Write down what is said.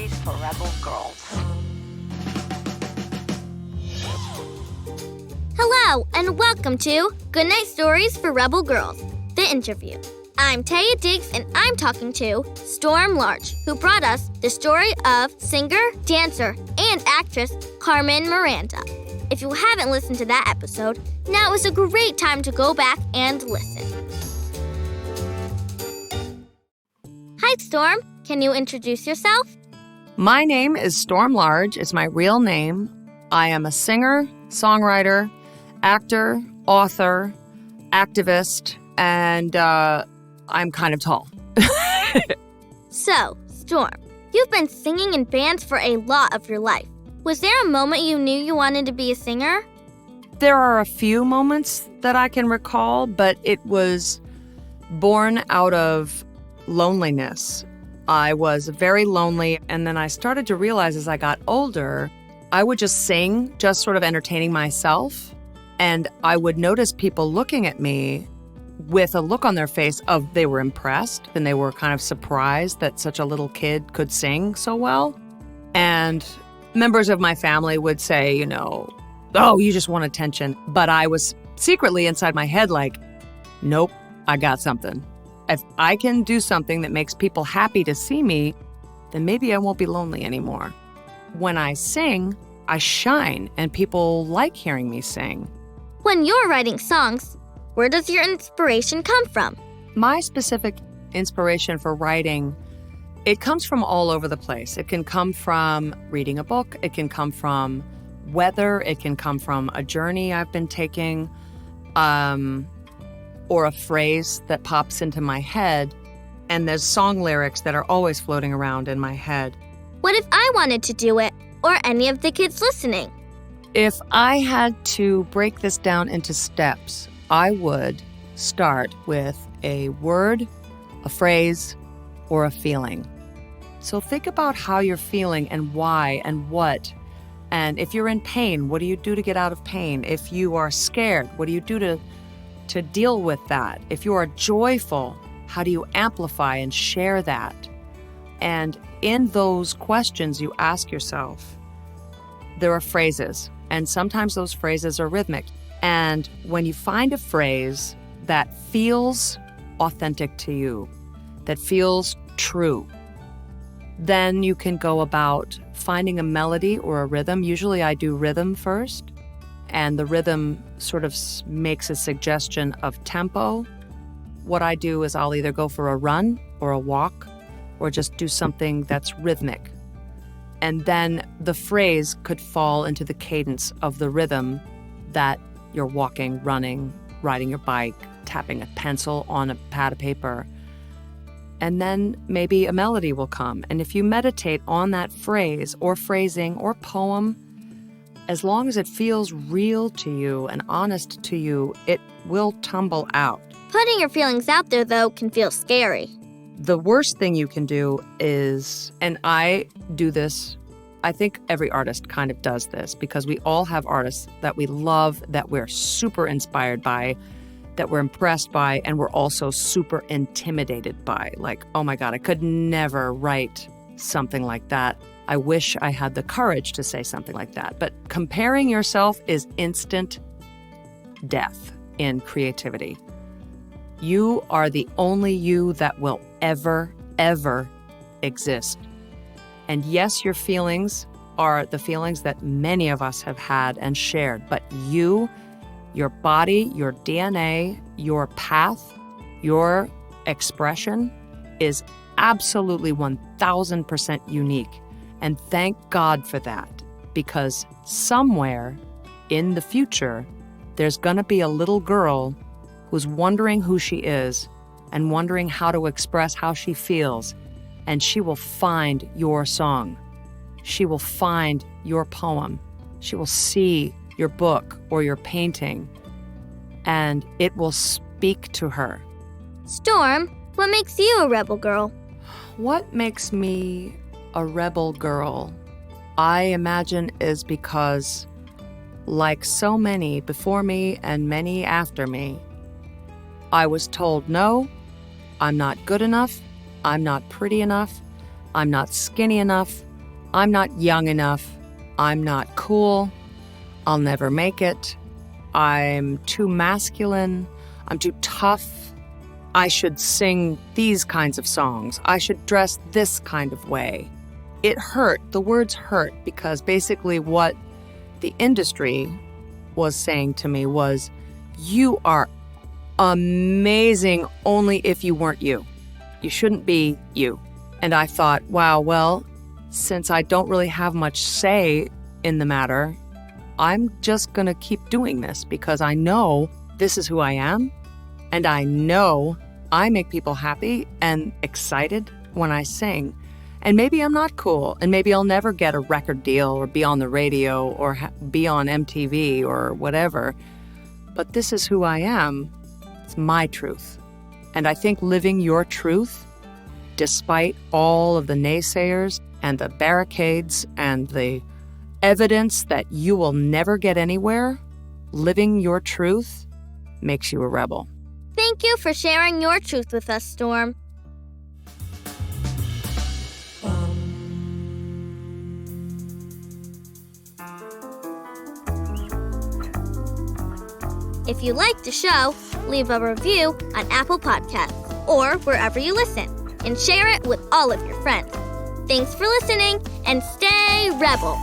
Stories for Rebel Girls. Hello, and welcome to Goodnight Stories for Rebel Girls, the interview. I'm Taya Diggs, and I'm talking to Storm Large, who brought us the story of singer, dancer, and actress Carmen Miranda. If you haven't listened to that episode, now is a great time to go back and listen. Hi, Storm. Can you introduce yourself? My name is Storm Large. It's my real name. I am a singer, songwriter, actor, author, activist, and I'm kind of tall. So, Storm, you've been singing in bands for a lot of your life. Was there a moment you knew you wanted to be a singer? There are a few moments that I can recall, but it was born out of loneliness. I was very lonely, and then I started to realize as I got older, I would just sing, just sort of entertaining myself, and I would notice people looking at me with a look on their face of they were impressed, and they were kind of surprised that such a little kid could sing so well. And members of my family would say, oh, you just want attention. But I was secretly inside my head like, nope, I got something. If I can do something that makes people happy to see me, then maybe I won't be lonely anymore. When I sing, I shine, and people like hearing me sing. When you're writing songs, where does your inspiration come from? My specific inspiration for writing, it comes from all over the place. It can come from reading a book. It can come from weather. It can come from a journey I've been taking, or a phrase that pops into my head. And there's song lyrics that are always floating around in my head. What if I wanted to do it, or any of the kids listening? If I had to break this down into steps, I would start with a word, a phrase, or a feeling. So think about how you're feeling and why and what. And if you're in pain, what do you do to get out of pain? If you are scared, what do you do to deal with that? If you are joyful, how do you amplify and share that? And in those questions you ask yourself, there are phrases, and sometimes those phrases are rhythmic. And when you find a phrase that feels authentic to you, that feels true, then you can go about finding a melody or a rhythm. Usually I do rhythm first, and the rhythm sort of makes a suggestion of tempo. What I do is I'll either go for a run or a walk or just do something that's rhythmic. And then the phrase could fall into the cadence of the rhythm that you're walking, running, riding your bike, tapping a pencil on a pad of paper. And then maybe a melody will come. And if you meditate on that phrase or phrasing or poem, as long as it feels real to you and honest to you, it will tumble out. Putting your feelings out there, though, can feel scary. The worst thing you can do is, and I do this, I think every artist kind of does this, because we all have artists that we love, that we're super inspired by, that we're impressed by, and we're also super intimidated by. Like, oh my God, I could never write something like that. I wish I had the courage to say something like that. But comparing yourself is instant death in creativity. You are the only you that will ever, ever exist. And yes, your feelings are the feelings that many of us have had and shared, but you, your body, your DNA, your path, your expression is absolutely 1,000% unique. And thank God for that, because somewhere in the future, there's going to be a little girl who's wondering who she is and wondering how to express how she feels, and she will find your song. She will find your poem. She will see your book or your painting, and it will speak to her. Storm, what makes you a rebel girl? What makes me a rebel girl, I imagine, is because, like so many before me and many after me, I was told, no, I'm not good enough, I'm not pretty enough, I'm not skinny enough, I'm not young enough. I'm not cool. I'll never make it. I'm too masculine. I'm too tough. I should sing these kinds of songs. I should dress this kind of way. It hurt. The words hurt because basically what the industry was saying to me was, you are amazing only if you weren't you. You shouldn't be you. And I thought, wow, well, since I don't really have much say in the matter, I'm just going to keep doing this because I know this is who I am. And I know I make people happy and excited when I sing. And maybe I'm not cool, and maybe I'll never get a record deal or be on the radio or be on MTV or whatever. But this is who I am. It's my truth. And I think living your truth, despite all of the naysayers and the barricades and the evidence that you will never get anywhere, living your truth makes you a rebel. Thank you for sharing your truth with us, Storm. If you liked the show, leave a review on Apple Podcasts or wherever you listen, and share it with all of your friends. Thanks for listening, and stay rebel.